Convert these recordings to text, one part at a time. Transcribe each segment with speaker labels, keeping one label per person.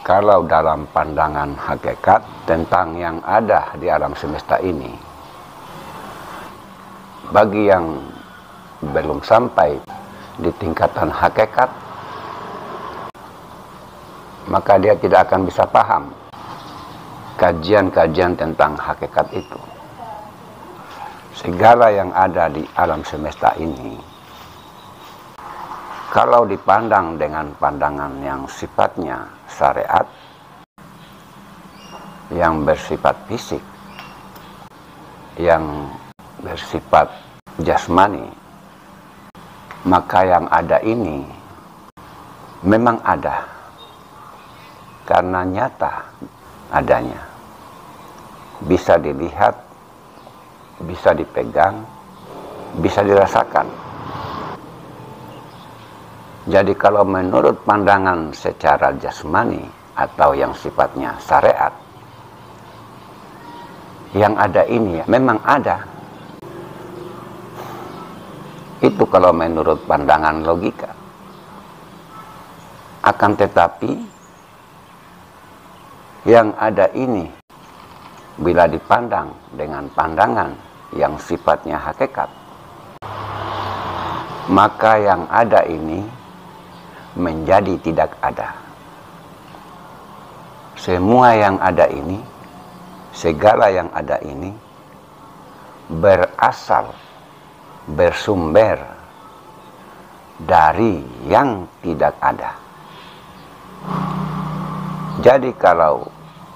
Speaker 1: Kalau dalam pandangan hakikat tentang yang ada di alam semesta ini, bagi yang belum sampai di tingkatan hakikat, maka dia tidak akan bisa paham kajian-kajian tentang hakikat itu. Segala yang ada di alam semesta ini, kalau dipandang dengan pandangan yang sifatnya syariat, yang bersifat fisik, yang bersifat jasmani, maka yang ada ini memang ada karena nyata adanya, bisa dilihat, bisa dipegang, bisa dirasakan. Jadi kalau menurut pandangan secara jasmani atau yang sifatnya syariat, yang ada ini memang ada. Itu kalau menurut pandangan logika. Akan tetapi yang ada ini bila dipandang dengan pandangan yang sifatnya hakikat, maka yang ada ini menjadi tidak ada. Semua yang ada ini, segala yang ada ini berasal, bersumber dari yang tidak ada. Jadi kalau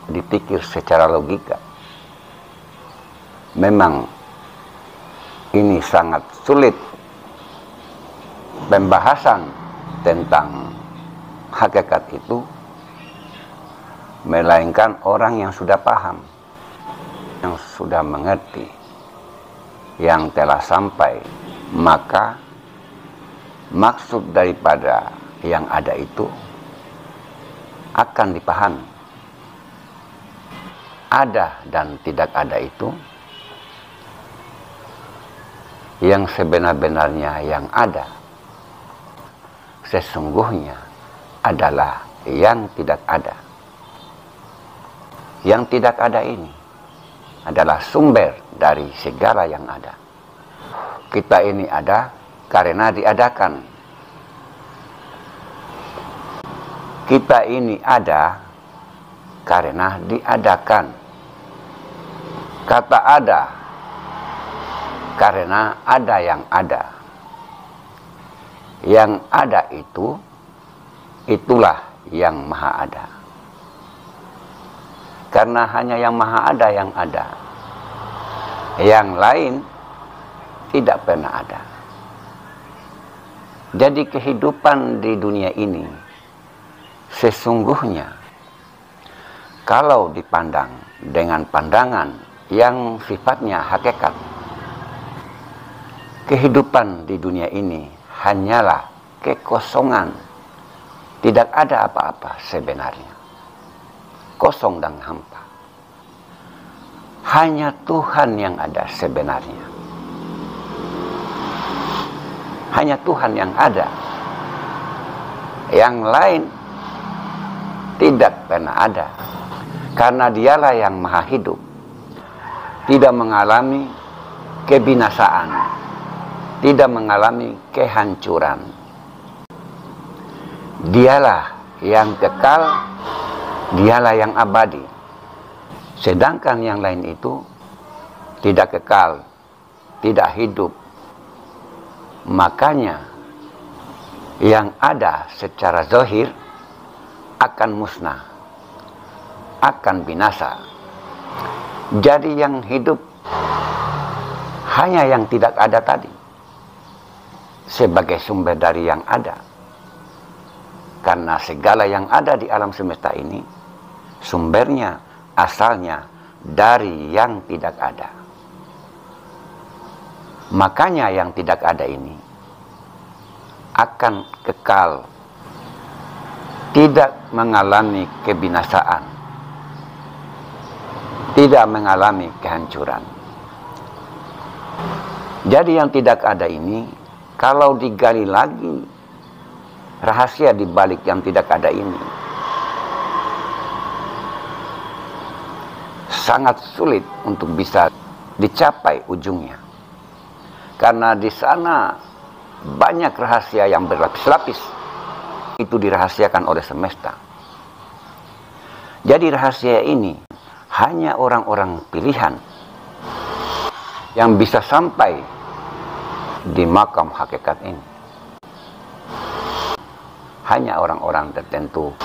Speaker 1: dipikir secara logika, memang ini sangat sulit pembahasan tentang hakikat itu, melainkan orang yang sudah paham, yang sudah mengerti, yang telah sampai, maka maksud daripada yang ada itu akan dipahami. Ada dan tidak ada itu, yang sebenar-benarnya yang ada sesungguhnya adalah yang tidak ada. Yang tidak ada ini adalah sumber dari segala yang ada. Kita ini ada karena diadakan. Kita ini ada karena diadakan. Kata ada karena ada yang ada. Yang ada itu, itulah yang maha ada. Karena hanya yang maha ada yang ada. Yang lain tidak pernah ada. Jadi kehidupan di dunia ini sesungguhnya kalau dipandang dengan pandangan yang sifatnya hakikat, kehidupan di dunia ini hanyalah kekosongan. Tidak ada apa-apa sebenarnya. Kosong dan hampa. Hanya Tuhan yang ada sebenarnya. Hanya Tuhan yang ada. Yang lain tidak pernah ada. Karena dialah yang maha hidup. Tidak mengalami kebinasaan. Tidak mengalami kehancuran. Dialah yang kekal, dialah yang abadi. Sedangkan yang lain itu tidak kekal, tidak hidup. Makanya yang ada secara zahir akan musnah, akan binasa. Jadi yang hidup hanya yang tidak ada tadi, sebagai sumber dari yang ada. Karena segala yang ada di alam semesta ini, sumbernya, asalnya dari yang tidak ada. Makanya yang tidak ada ini akan kekal, tidak mengalami kebinasaan, tidak mengalami kehancuran. Jadi yang tidak ada ini kalau digali lagi rahasia di balik yang tidak ada ini, sangat sulit untuk bisa dicapai ujungnya. Karena di sana banyak rahasia yang berlapis-lapis. Itu dirahasiakan oleh semesta. Jadi rahasia ini hanya orang-orang pilihan yang bisa sampai di makam hakikat ini. Hanya orang-orang tertentu,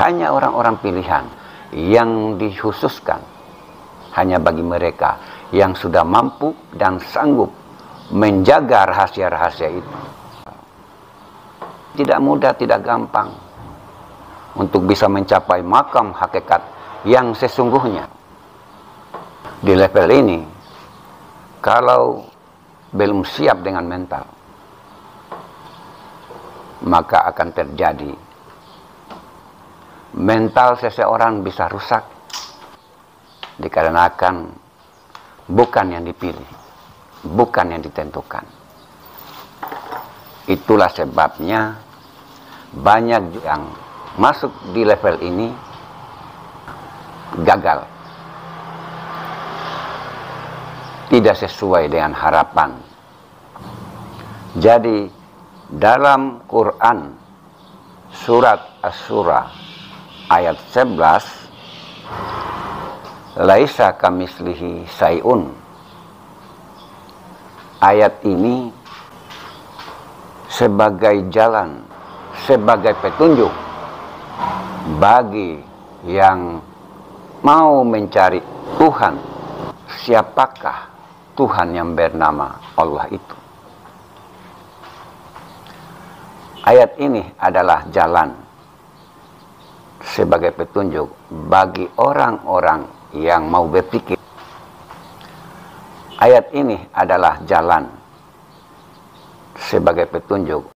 Speaker 1: hanya orang-orang pilihan yang dikhususkan hanya bagi mereka yang sudah mampu dan sanggup menjaga rahasia-rahasia itu. Tidak mudah, tidak gampang untuk bisa mencapai makam hakikat yang sesungguhnya. Di level ini, kalau belum siap dengan mental, maka akan terjadi mental seseorang bisa rusak dikarenakan bukan yang dipilih, bukan yang ditentukan. Itulah sebabnya banyak yang masuk di level ini gagal, tidak sesuai dengan harapan. Jadi dalam Quran surat Asy-Syura ayat 11, laisa kamislihi syai'un. Ayat ini sebagai jalan, sebagai petunjuk bagi yang mau mencari Tuhan. Siapakah Tuhan yang bernama Allah itu? Ayat ini adalah jalan sebagai petunjuk bagi orang-orang yang mau berpikir. Ayat ini adalah jalan sebagai petunjuk